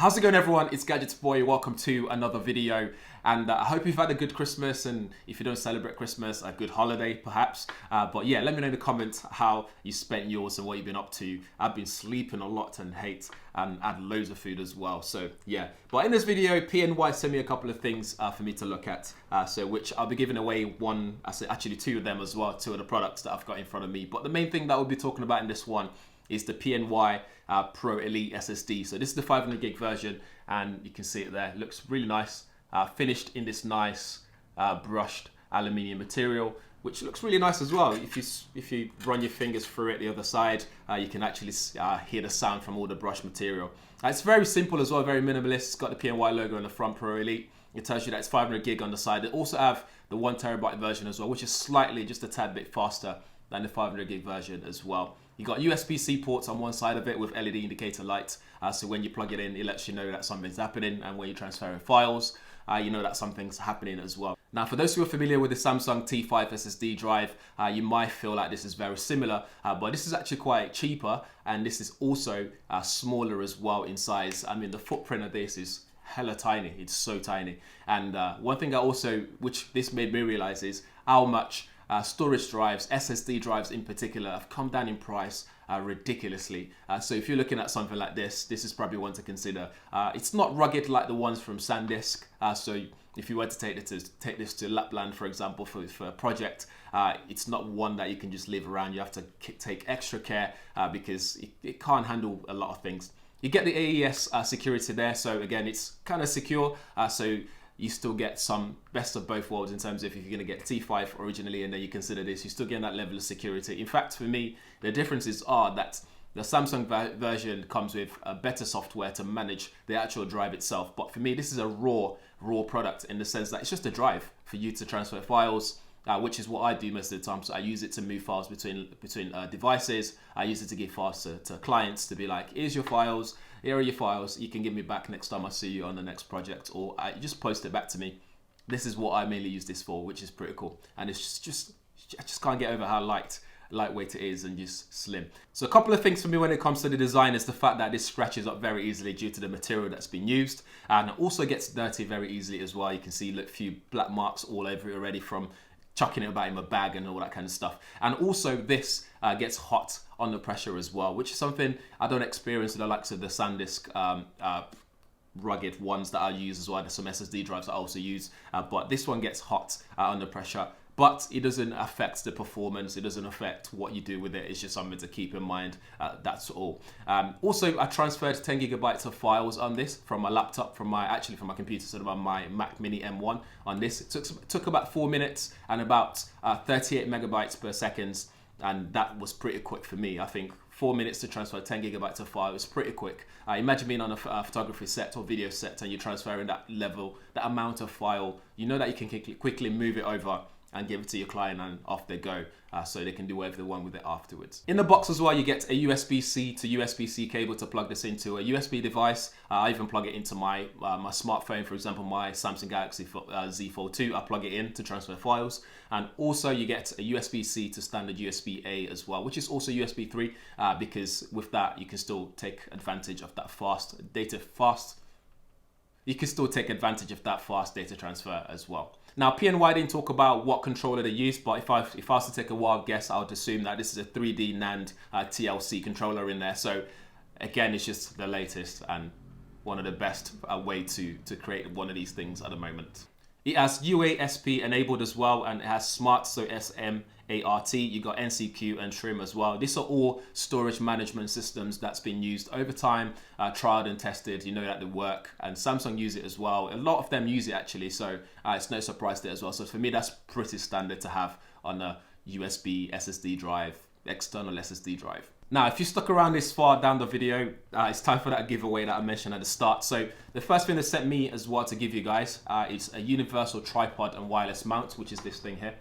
How's it going, everyone? It's GadgetsBoy. Welcome to another video, and I hope you've had a good Christmas, and if you don't celebrate Christmas, a good holiday perhaps. But yeah, let me know in the comments how you spent yours and what you've been up to. I've been sleeping a lot and had loads of food as well. So yeah, but in this video, PNY sent me a couple of things for me to look at, so which I'll be giving away actually two of them as well, two of the products that I've got in front of me. But the main thing that we'll be talking about in this one is the PNY Pro Elite SSD. So this is the 500 gig version, and you can see it there. It looks really nice, finished in this nice brushed aluminium material, which looks really nice as well. If you run your fingers through it the other side, you can actually hear the sound from all the brushed material. It's very simple as well, very minimalist. It's got the PNY logo on the front, Pro Elite. It tells you that it's 500 gig on the side. They also have the 1 terabyte version as well, which is slightly just a tad bit faster than the 500 gig version as well. You got USB-C ports on one side of it with LED indicator lights. So when you plug it in, it lets you know that something's happening, and when you're transferring files, you know that something's happening as well. Now, for those who are familiar with the Samsung T5 SSD drive, you might feel like this is very similar, but this is actually quite cheaper, and this is also smaller as well in size. I mean, the footprint of this is hella tiny. It's so tiny. And one thing which this made me realize, is how much storage drives, SSD drives in particular, have come down in price ridiculously. So if you're looking at something like this is probably one to consider. It's not rugged like the ones from SanDisk. So if you were to take this to Lapland, for example, for a project, it's not one that you can just leave around. You have to take extra care because it can't handle a lot of things. You get the AES security there, so again, it's kind of secure. So you still get some best of both worlds in terms of if you're going to get T5 originally and then you consider this, you're still getting that level of security. In fact, for me, the differences are that the Samsung version comes with a better software to manage the actual drive itself. But for me, this is a raw product in the sense that it's just a drive for you to transfer files, which is what I do most of the time. So I use it to move files between devices. I use it to give files to clients to be like, here's your files, here are your files, you can give me back next time I see you on the next project, or you just post it back to me. This is what I mainly use this for, which is pretty cool. And it's just I just can't get over how lightweight it is and just slim. So a couple of things for me when it comes to the design is the fact that this scratches up very easily due to the material that's been used, and it also gets dirty very easily as well. You can see a few black marks all over it already from chucking it about in my bag and all that kind of stuff. And also this gets hot under pressure as well, which is something I don't experience with the likes of the SanDisk rugged ones that I use as well. There's some SSD drives I also use, but this one gets hot under pressure. But it doesn't affect the performance. It doesn't affect what you do with it. It's just something to keep in mind. That's all. Also, I transferred 10 gigabytes of files on this from my laptop, from my computer, sort of on my Mac Mini M1 on this. It took about 4 minutes and about 38 megabytes per second. And that was pretty quick for me. I think 4 minutes to transfer 10 gigabytes of file is pretty quick. Imagine being on a photography set or video set and you're transferring that amount of file. You know that you can quickly move it over and give it to your client, and off they go, so they can do whatever they want with it afterwards. In the box as well, you get a USB-C to USB-C cable to plug this into a USB device. I even plug it into my smartphone, for example, my Samsung Galaxy Z Fold 2. I plug it in to transfer files. And also you get a USB-C to standard USB-A as well, which is also USB 3, because with that, you can still take advantage of that fast data transfer as well. Now, PNY didn't talk about what controller they use, but if I was to take a wild guess, I would assume that this is a 3D NAND TLC controller in there. So again, it's just the latest and one of the best way to create one of these things at the moment. It has UASP-enabled as well, and it has SMART, so SMART. You got NCQ and Trim as well. These are all storage management systems that's been used over time, tried and tested. You know that they work, and Samsung use it as well. A lot of them use it actually, so it's no surprise there as well. So for me, that's pretty standard to have on a USB SSD drive, external SSD drive. Now, if you stuck around this far down the video, it's time for that giveaway that I mentioned at the start. So the first thing they sent me as well to give you guys is a universal tripod and wireless mount, which is this thing here.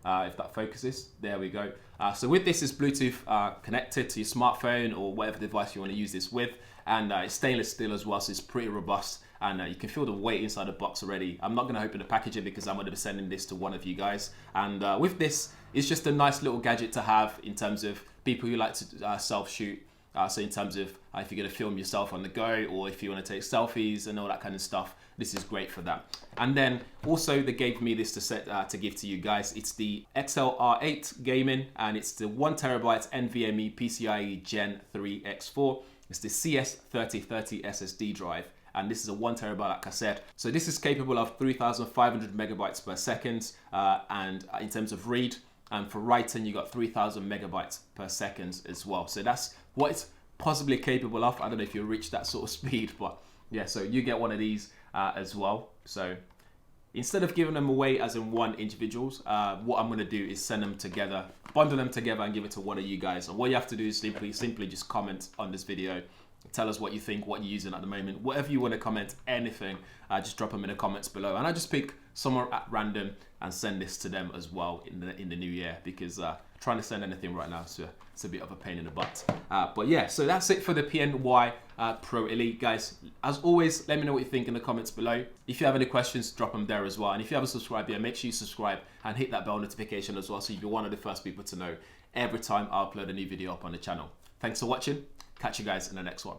If that focuses, there we go. So with this, is Bluetooth connected to your smartphone or whatever device you want to use this with. And it's stainless steel as well, so it's pretty robust. And you can feel the weight inside the box already. I'm not going to open the packaging because I'm going to be sending this to one of you guys. And with this, it's just a nice little gadget to have in terms of people who like to self-shoot So in terms of if you're going to film yourself on the go, or if you want to take selfies and all that kind of stuff, this is great for that. And then also they gave me this to give to you guys. It's the XLR8 gaming, and it's the 1TB NVMe PCIe Gen 3 X4. It's the CS3030 SSD drive, and this is a 1TB, like I said. So this is capable of 3,500 megabytes per second, and in terms of read, and for writing, you got 3,000 megabytes per second as well. So that's what it's possibly capable of. I don't know if you'll reach that sort of speed, but yeah, so you get one of these as well. So instead of giving them away as in one individuals, what I'm going to do is send them together, bundle them together, and give it to one of you guys. And what you have to do is simply just comment on this video. Tell us what you think, what you're using at the moment, whatever you want to comment, anything, just drop them in the comments below, and I just pick someone at random and send this to them as well in the new year, because trying to send anything right now, so it's a bit of a pain in the butt. But yeah, so that's it for the PNY Pro Elite, guys. As always, let me know what you think in the comments below. If you have any questions, drop them there as well. And if you haven't subscribed yet, make sure you subscribe and hit that bell notification as well, so you'll be one of the first people to know every time I upload a new video up on the channel. Thanks for watching. Catch you guys in the next one.